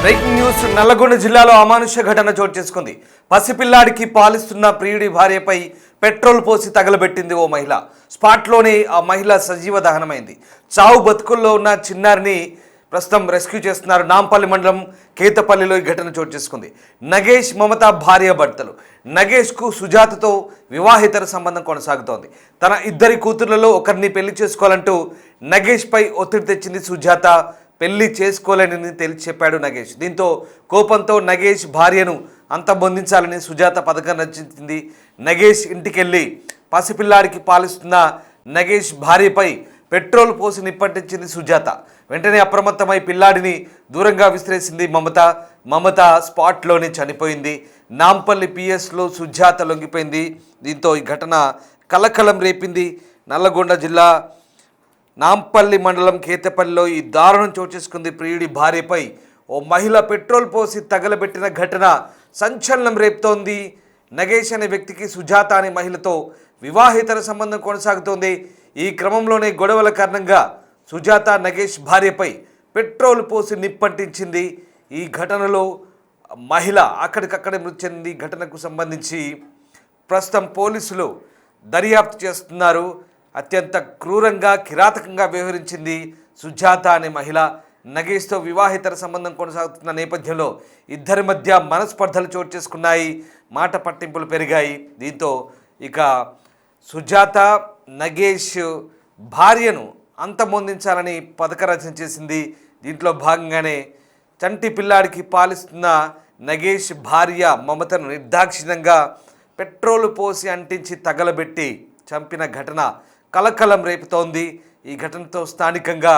Breaking news Nalgonda జిల్లాలో అమానుష్య ఘటన చోటు చేసుకుంది. పసిపిల్లాడికి పాలిస్తున్న ప్రియుడి భార్యపై పెట్రోల్ పోసి తగలబెట్టింది ఓ మహిళ. స్పాట్లోనే ఆ మహిళ సజీవ దహనమైంది. చావు బతుకుల్లో ఉన్న చిన్నారిని ప్రస్తుతం రెస్క్యూ చేస్తున్నారు. నాంపల్లి మండలం కేతపల్లిలో ఈ ఘటన చోటు చేసుకుంది. నగేష్ మమత భార్య భర్తలు. నగేష్కు సుజాతతో వివాహేతర సంబంధం కొనసాగుతోంది. తన ఇద్దరి కూతుర్లలో ఒకరిని పెళ్లి చేసుకోవాలంటూ నగేష్పై ఒత్తిడి తెచ్చింది సుజాత. పెళ్లి చేసుకోలేనని తేల్చి చెప్పాడు నగేష్. దీంతో కోపంతో నగేష్ భార్యను అంతమొందించాలని సుజాత పథకం రచించింది. నగేష్ ఇంటికెళ్ళి పసిపిల్లాడికి పాలిస్తున్న నగేష్ భార్యపై పెట్రోల్ పోసి నిప్పంటించింది సుజాత. వెంటనే అప్రమత్తమై పిల్లాడిని దూరంగా విసిరేసింది మమత స్పాట్లోనే చనిపోయింది. నాంపల్లి పిఎస్లో సుజాత లొంగిపోయింది. దీంతో ఈ ఘటన కలకలం రేపింది. నల్లగొండ జిల్లా నాంపల్లి మండలం కేతపల్లిలో ఈ దారుణం చోటు చేసుకుంది. ప్రియుడి భార్యపై ఓ మహిళ పెట్రోల్ పోసి తగలబెట్టిన ఘటన సంచలనం రేపుతోంది. నగేష్ అనే వ్యక్తికి సుజాత అనే మహిళతో వివాహేతర సంబంధం కొనసాగుతోంది. ఈ క్రమంలోనే గొడవల కారణంగా సుజాత నగేష్ భార్యపై పెట్రోల్ పోసి నిప్పంటించింది. ఈ ఘటనలో మహిళ అక్కడికక్కడే మృతి చెందింది. ఘటనకు సంబంధించి ప్రస్తుతం పోలీసులు దర్యాప్తు చేస్తున్నారు. అత్యంత క్రూరంగా కిరాతకంగా వ్యవహరించింది సుజాత అనే మహిళ. నగేష్తో వివాహేతర సంబంధం కొనసాగుతున్న నేపథ్యంలో ఇద్దరి మధ్య మనస్పర్ధలు చోటు చేసుకున్నాయి. మాట పట్టింపులు పెరిగాయి. దీంతో ఇక సుజాత నగేష్ భార్యను అంతమొందించాలని పథక రచన చేసింది. దీంట్లో భాగంగానే చంటి పిల్లాడికి పాలిస్తున్న నగేష్ భార్య మమతను నిర్దాక్షిణ్యంగా పెట్రోలు పోసి అంటించి తగలబెట్టి చంపిన ఘటన కలకలం రేపుతోంది. ఈ ఘటనతో స్థానికంగా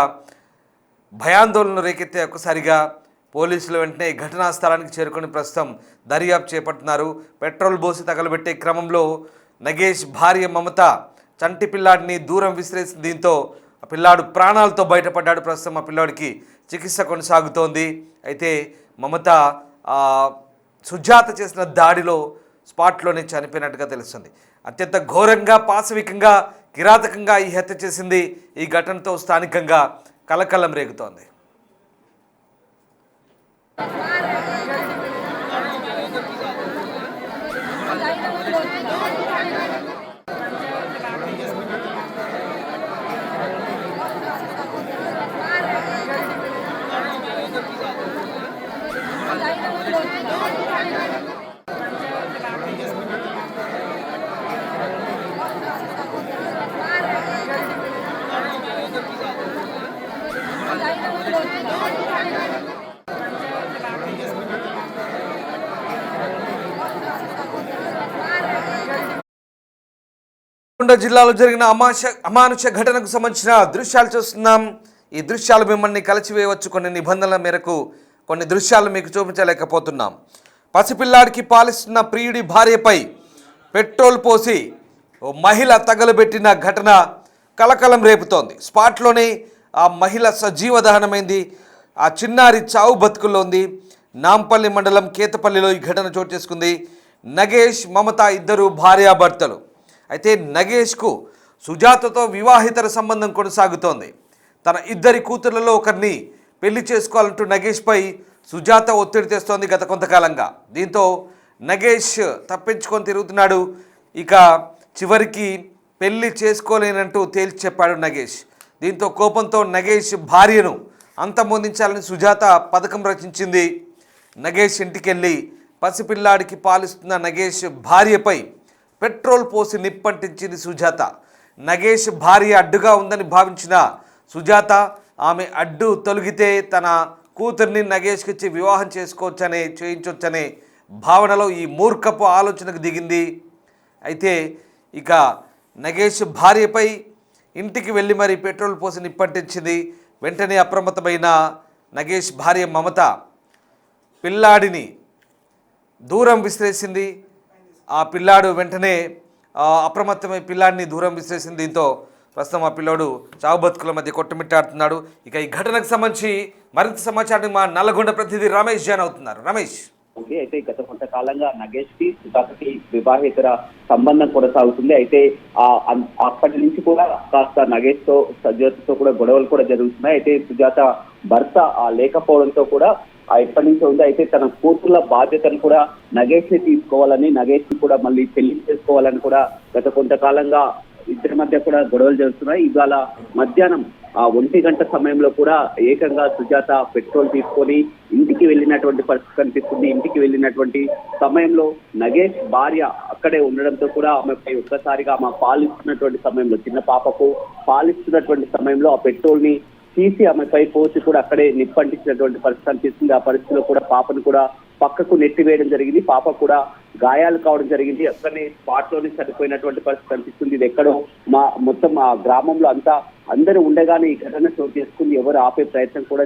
భయాందోళనలు రేకెత్తే ఒక్కసారిగా పోలీసులు వెంటనే ఘటనా స్థలానికి చేరుకొని ప్రస్తుతం దర్యాప్తు చేపడుతున్నారు. పెట్రోల్ పోసి తగలబెట్టే క్రమంలో నగేష్ భార్య మమత చంటి పిల్లాడిని దూరం విసిరేసింది. దీంతో ఆ పిల్లాడు ప్రాణాలతో బయటపడ్డాడు. ప్రస్తుతం ఆ పిల్లాడికి చికిత్స కొనసాగుతోంది. అయితే మమత సుజాత చేసిన దాడిలో స్పాట్లోనే చనిపోయినట్టుగా తెలుస్తుంది. అత్యంత ఘోరంగా పాశవికంగా కిరాతకంగా ఈ హత్య చేసింది. ఈ ఘటనతో స్థానికంగా కలకలం రేగుతోంది. నల్గొండ జిల్లాలో జరిగిన అమానుష ఘటనకు సంబంధించిన దృశ్యాలు చూస్తున్నాం. ఈ దృశ్యాలు మిమ్మల్ని కలిసివేయవచ్చు. కొన్ని నిబంధనల మేరకు కొన్ని దృశ్యాలు మీకు చూపించలేకపోతున్నాం. పసిపిల్లాడికి పాలిస్తున్న ప్రియుడి భార్యపై పెట్రోల్ పోసి ఓ మహిళ తగలబెట్టిన ఘటన కలకలం రేపుతోంది. స్పాట్లోనే ఆ మహిళ సజీవ దహనమైంది. ఆ చిన్నారి చావు బతుకుల్లో ఉంది. నాంపల్లి మండలం కేతపల్లిలో ఈ ఘటన చోటు చేసుకుంది. నగేష్ మమత ఇద్దరు భార్యాభర్తలు. అయితే నగేష్కు సుజాతతో వివాహేతర సంబంధం కొనసాగుతోంది. తన ఇద్దరి కూతుర్లలో ఒకరిని పెళ్లి చేసుకోవాలంటూ నగేష్పై సుజాత ఒత్తిడి తెస్తోంది గత కొంతకాలంగా. దీంతో నగేష్ తప్పించుకొని తిరుగుతున్నాడు. ఇక చివరికి పెళ్లి చేసుకోలేనంటూ తేల్చి చెప్పాడు నగేష్. దీంతో కోపంతో నగేష్ భార్యను అంతమొందించాలని సుజాత పథకం రచించింది. నగేష్ ఇంటికెళ్ళి పసిపిల్లాడికి పాలిస్తున్న నగేష్ భార్యపై పెట్రోల్ పోసి నిప్పంటించింది సుజాత. నగేష్ భార్య అడ్డుగా ఉందని భావించిన సుజాత ఆమె అడ్డు తొలగితే తన కూతుర్ని నగేష్కి ఇచ్చి వివాహం చేయించవచ్చనే భావనలో ఈ మూర్ఖపు ఆలోచనకు దిగింది. అయితే ఇక నగేష్ భార్యపై ఇంటికి వెళ్ళి మరి పెట్రోల్ పోసి నిప్పంటించింది. వెంటనే అప్రమత్తమైన నగేష్ భార్య మమత పిల్లాడిని దూరం విసిరేసింది. ఆ పిల్లాడు వెంటనే అప్రమత్తమై పిల్లాడిని దూరం విసిరేసింది. దీంతో ప్రస్తుతం ఆ పిల్లాడు చావు బతుకుల మధ్య కొట్టుమిట్టాడుతున్నాడు. ఇక ఈ ఘటనకు సంబంధించి మరింత సమాచారం మా నల్లగొండ ప్రతినిధి రమేష్ జాన్ అవుతున్నారు. రమేష్, అయితే గత కొంతకాలంగా నగేష్ కి సుజాతకి వివాహేతర సంబంధం కొనసాగుతుంది. అయితే అప్పటి నుంచి కూడా కాస్త నగేష్ తో సుజాతతో కూడా గొడవలు కూడా జరుగుతున్నాయి. అయితే సుజాత భర్త లేకపోవడంతో కూడా ఎప్పటి నుంచో ఉంది. అయితే తన కూతుర్ల బాధ్యతను కూడా నగేష్ ని తీసుకోవాలని, నగేష్ ని కూడా మళ్ళీ పెళ్లి చేసుకోవాలని కూడా గత కొంతకాలంగా ఇద్దరి మధ్య కూడా గొడవలు జరుగుతున్నాయి. ఇవాళ మధ్యాహ్నం 1 గంట సమయంలో కూడా ఏకంగా సుజాత పెట్రోల్ తీసుకొని ఇంటికి వెళ్ళినటువంటి పరిస్థితి కనిపిస్తుంది. ఇంటికి వెళ్ళినటువంటి సమయంలో నగేష్ భార్య అక్కడే ఉండడంతో కూడా ఆమెపై ఒక్కసారిగా ఆమె పాలిస్తున్నటువంటి సమయంలో, చిన్న పాపకు పాలిస్తున్నటువంటి సమయంలో ఆ పెట్రోల్ ని తీసి ఆమెపై పోసి కూడా అక్కడే నిప్పంటించినటువంటి పరిస్థితి కనిపిస్తుంది. ఆ పరిస్థితిలో కూడా పాపను కూడా పక్కకు నెట్టివేయడం జరిగింది. పాప కూడా గాయాలు కావడం జరిగింది. అక్కడనే స్పాట్ లోనే చనిపోయినటువంటి పరిస్థితి కనిపిస్తుంది. ఇది ఎక్కడో మొత్తం ఆ గ్రామంలో అందరూ ఉండగానే ఈ ఘటన చోటు చేసుకుంది. ఎవరు ఆపే ప్రయత్నం కూడా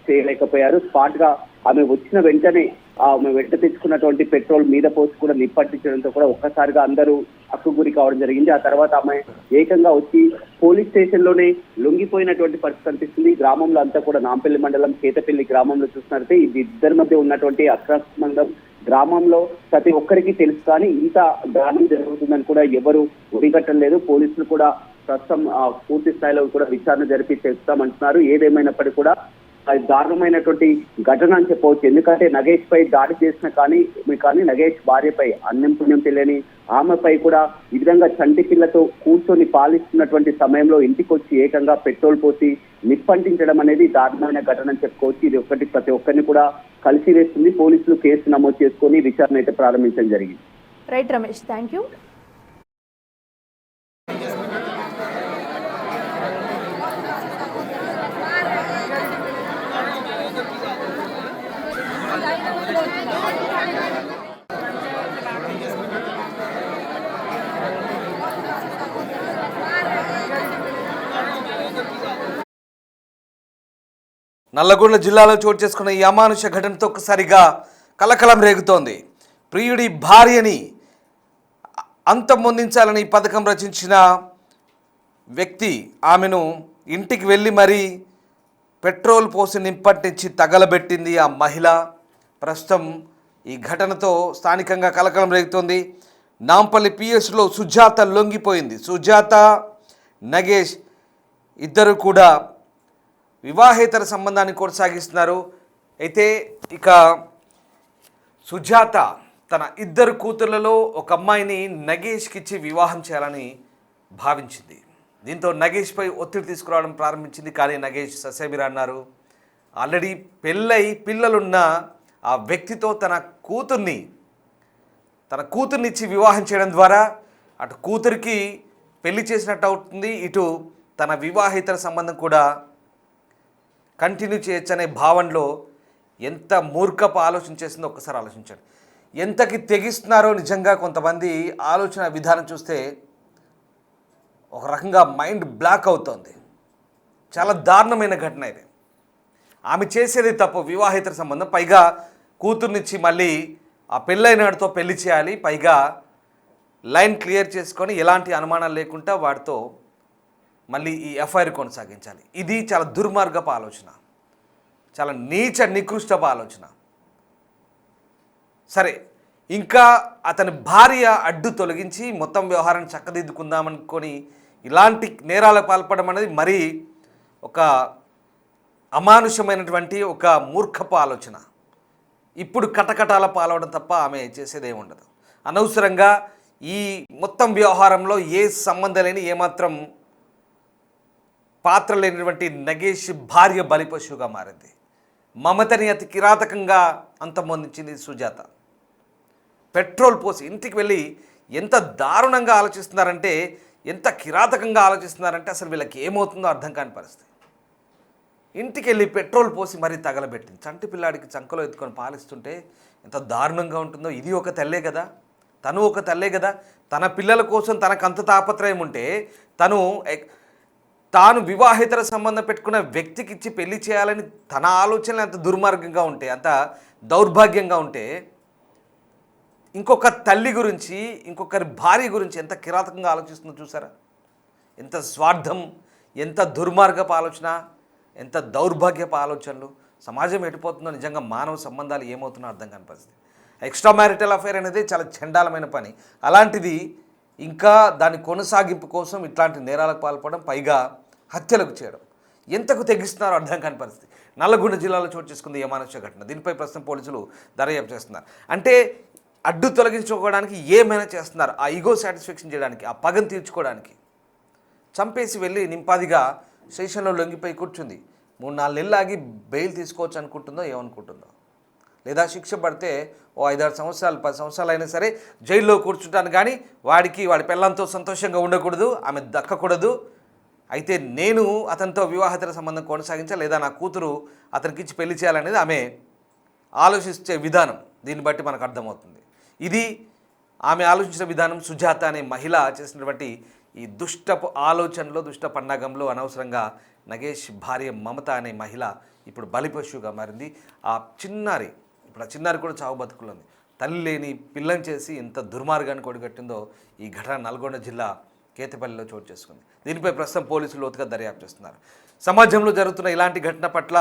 చేయలేకపోయారు. స్పాట్ గా ఆమె వచ్చిన వెంటనే ఆమె వెంట తెచ్చుకున్నటువంటి పెట్రోల్ మీద పోసి కూడా నిప్పంటించడంతో కూడా ఒక్కసారిగా అందరూ హక్కు గురి కావడం జరిగింది. ఆ తర్వాత ఆమె ఏకంగా వచ్చి పోలీస్ స్టేషన్ లోనే లొంగిపోయినటువంటి పరిస్థితి కనిపిస్తుంది. గ్రామంలో అంతా కూడా నాంపల్లి మండలం కేతపల్లి గ్రామంలో చూసినట్లయితే ఇది ఇద్దరి మధ్య ఉన్నటువంటి అక్రమందం గ్రామంలో ప్రతి ఒక్కరికి తెలుసు. కానీ ఇంత దారుణం జరుగుతుందని కూడా ఎవరు ఒడిగట్టలేదు. పోలీసులు కూడా ప్రస్తుతం పూర్తి స్థాయిలో కూడా విచారణ జరిపి చెప్తామంటున్నారు. ఏదేమైనప్పటికీ కూడా అది దారుణమైనటువంటి ఘటన అని చెప్పవచ్చు. ఎందుకంటే నగేష్ పై దాడి చేసిన కానీ నగేష్ భార్యపై అన్నం పుణ్యం తెలియని ఆమెపై కూడా ఈ విధంగా చంటి పిల్లతో కూర్చొని పాలిస్తున్నటువంటి సమయంలో ఇంటికి వచ్చి ఏకంగా పెట్రోల్ పోసి నిప్పంటించడం అనేది దారుణమైన ఘటన అని చెప్పుకోవచ్చు. ఇది ప్రతి ఒక్కరిని కూడా కలిసి వేస్తుంది. పోలీసులు కేసు నమోదు చేసుకొని విచారణ అయితే ప్రారంభించడం జరిగింది. Right Ramesh, thank you. Nalgonda జిల్లాలో చోటు చేసుకున్న ఈ అమానుష ఘటనతో ఒక్కసారిగా కలకలం రేగుతోంది. ప్రియుడి భార్యని అంతమొందించాలని పథకం రచించిన వ్యక్తి ఆమెను ఇంటికి వెళ్ళి మరీ పెట్రోల్ పోసి నింపట్టించి తగలబెట్టింది ఆ మహిళ. ప్రస్తుతం ఈ ఘటనతో స్థానికంగా కలకలం రేగుతోంది. నాంపల్లి పిఎస్లో సుజాత లొంగిపోయింది. సుజాత, నగేష్ ఇద్దరు కూడా వివాహేతర సంబంధాన్ని కొనసాగిస్తున్నారు. అయితే ఇక సుజాత తన ఇద్దరు కూతుర్లలో ఒక అమ్మాయిని నగేష్కి ఇచ్చి వివాహం చేయాలని భావించింది. దీంతో నగేష్పై ఒత్తిడి తీసుకురావడం ప్రారంభించింది. కానీ నగేష్ ససేమిరా అన్నారు. ఆల్రెడీ పెళ్ళై పిల్లలున్న ఆ వ్యక్తితో తన కూతుర్ని ఇచ్చి వివాహం చేయడం ద్వారా అటు కూతురికి పెళ్లి చేసినట్టు అవుతుంది, ఇటు తన వివాహేతర సంబంధం కూడా కంటిన్యూ చేయొచ్చు అనే భావనలో ఎంత మూర్ఖపు ఆలోచన చేసిందో ఒక్కసారి ఆలోచించండి. ఎంతకి తెగిస్తున్నారో నిజంగా కొంతమంది ఆలోచన విధానం చూస్తే ఒక రకంగా మైండ్ బ్లాక్ అవుతోంది. చాలా దారుణమైన ఘటన ఇది. ఆమె చేసేది తప్పు, వివాహేతర సంబంధం, పైగా కూతుర్నిచ్చి మళ్ళీ ఆ పెళ్ళైనడితో పెళ్లి చేయాలి, పైగా లైన్ క్లియర్ చేసుకొని ఎలాంటి అనుమానాలు లేకుండా వాడితో మళ్ళీ ఈ ఎఫ్ఐఆర్ కొనసాగించాలి. ఇది చాలా దుర్మార్గపు ఆలోచన, చాలా నీచ నికృష్టపు ఆలోచన. సరే, ఇంకా అతని భార్య అడ్డు తొలగించి మొత్తం వ్యవహారాన్ని చక్కదిద్దుకుందామనుకొని ఇలాంటి నేరాలకు పాల్పడడం అనేది మరీ ఒక అమానుషమైనటువంటి ఒక మూర్ఖపు ఆలోచన. ఇప్పుడు కటకటాల పాలవడం తప్ప ఆమె చేసేది ఏమి ఉండదు. అనవసరంగా ఈ మొత్తం వ్యవహారంలో ఏ సంబంధం లేని, ఏమాత్రం పాత్ర లేనటువంటి నగేష్ భార్య బలిపశువుగా మారింది. మమతని అతి కిరాతకంగా అంతమొందించింది సుజాత. పెట్రోల్ పోసి ఇంటికి వెళ్ళి ఎంత దారుణంగా ఆలోచిస్తున్నారంటే, ఎంత కిరాతకంగా ఆలోచిస్తున్నారంటే అసలు వీళ్ళకి ఏమవుతుందో అర్థం కాని పరిస్థితి. ఇంటికి వెళ్ళి పెట్రోల్ పోసి మరీ తగలబెట్టింది. చంటి పిల్లాడికి చంకలో ఎత్తుకొని పాలిస్తుంటే ఎంత దారుణంగా ఉంటుందో. ఇది ఒక తల్లే కదా, తను ఒక తల్లే కదా. తన పిల్లల కోసం తనకు అంత తాపత్రయం ఉంటే తాను వివాహేతర సంబంధం పెట్టుకున్న వ్యక్తికి ఇచ్చి పెళ్లి చేయాలని తన ఆలోచనలు అంత దుర్మార్గంగా ఉంటే, అంత దౌర్భాగ్యంగా ఉంటే, ఇంకొక తల్లి గురించి, ఇంకొకరి భార్య గురించి ఎంత కిరాతకంగా ఆలోచిస్తుందో చూసారా? ఎంత స్వార్థం, ఎంత దుర్మార్గపు ఆలోచన, ఎంత దౌర్భాగ్యపు ఆలోచనలు. సమాజం ఎటుపోతుందో, నిజంగా మానవ సంబంధాలు ఏమవుతుందో అర్థం కాని పరిస్థితి. ఎక్స్ట్రా మ్యారిటల్ అఫైర్ అనేది చాలా చండాలమైన పని. అలాంటిది ఇంకా దాని కొనసాగింపు కోసం ఇట్లాంటి నేరాలకు పాల్పడడం, పైగా హత్యలకు చేయడం, ఎంతకు తెగిస్తున్నారో అర్థం కాని పరిస్థితి. నల్లగొండ జిల్లాలో చోటు చేసుకుంది ఈ అమానుష్య ఘటన. దీనిపై ప్రస్తుతం పోలీసులు దర్యాప్తు చేస్తున్నారు. అంటే అడ్డు తొలగించుకోవడానికి ఏమైనా చేస్తున్నారు, ఆ ఈగో సాటిస్ఫాక్షన్ చేయడానికి, ఆ పగను తీర్చుకోవడానికి. చంపేసి వెళ్ళి నింపాదిగా స్టేషన్లో లొంగిపోయి కూర్చుంది. 3-4 నెలలు ఆగి బెయిల్ తీసుకోవచ్చు అనుకుంటుందో ఏమనుకుంటుందో, లేదా శిక్ష పడితే ఓ 5-6 సంవత్సరాలు 10 సంవత్సరాలు అయినా సరే జైల్లో కూర్చుంటాను, కానీ వాడి పెళ్ళంతో సంతోషంగా ఉండకూడదు, ఆమె దక్కకూడదు. అయితే నేను అతనితో వివాహేతర సంబంధం కొనసాగించాలి, లేదా నా కూతురు అతనికి ఇచ్చి పెళ్లి చేయాలనేది ఆమె ఆలోచించే విధానం. దీన్ని బట్టి మనకు అర్థమవుతుంది. ఇది ఆమె ఆలోచించిన విధానం. సుజాత అనే మహిళ చేసినటువంటి ఈ దుష్టపు ఆలోచనలో, దుష్ట పండగంలో అనవసరంగా నగేష్ భార్య మమత అనే మహిళ ఇప్పుడు బలిపశువుగా మారింది. ఆ చిన్నారి కూడా చావు బతుకులుంది. తల్లి లేని పిల్లని చేసి ఎంత దుర్మార్గాన్ని కొడిగట్టిందో ఈ ఘటన నల్గొండ జిల్లా కేతపల్లిలో చోటు చేసుకుంది. దీనిపై ప్రస్తుతం పోలీసులు లోతుగా దర్యాప్తు చేస్తున్నారు. సమాజంలో జరుగుతున్న ఇలాంటి ఘటన పట్ల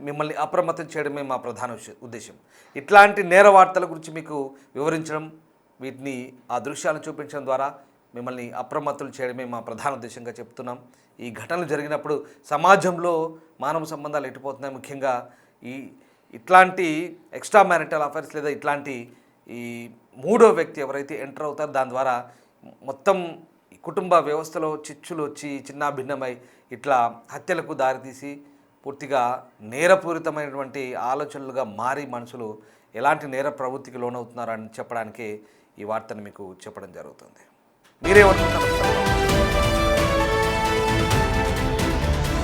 మిమ్మల్ని అప్రమత్తం చేయడమే మా ప్రధాన ఉద్దేశం. ఇట్లాంటి నేర వార్తల గురించి మీకు వివరించడం, వీటిని ఆ దృశ్యాలను చూపించడం ద్వారా మిమ్మల్ని అప్రమత్తులు చేయడమే మా ప్రధాన ఉద్దేశంగా చెప్తున్నాం. ఈ ఘటనలు జరిగినప్పుడు సమాజంలో మానవ సంబంధాలు ఎట్టిపోతున్నాయి, ముఖ్యంగా ఇట్లాంటి ఎక్స్ట్రా మ్యారిటల్ అఫైర్స్ లేదా ఇట్లాంటి ఈ మూడో వ్యక్తి ఎవరైతే ఎంటర్ అవుతారో దాని ద్వారా మొత్తం కుటుంబ వ్యవస్థలో చిచ్చులు వచ్చి చిన్నాభిన్నమై ఇట్లా హత్యలకు దారితీసి పూర్తిగా నేరపూరితమైనటువంటి ఆలోచనలుగా మారి మనుషులు ఎలాంటి నేర ప్రవృత్తికి లోనవుతున్నారని చెప్పడానికి ఈ వార్తను మీకు చెప్పడం జరుగుతుంది. మీరేమనుకుంటున్నారు?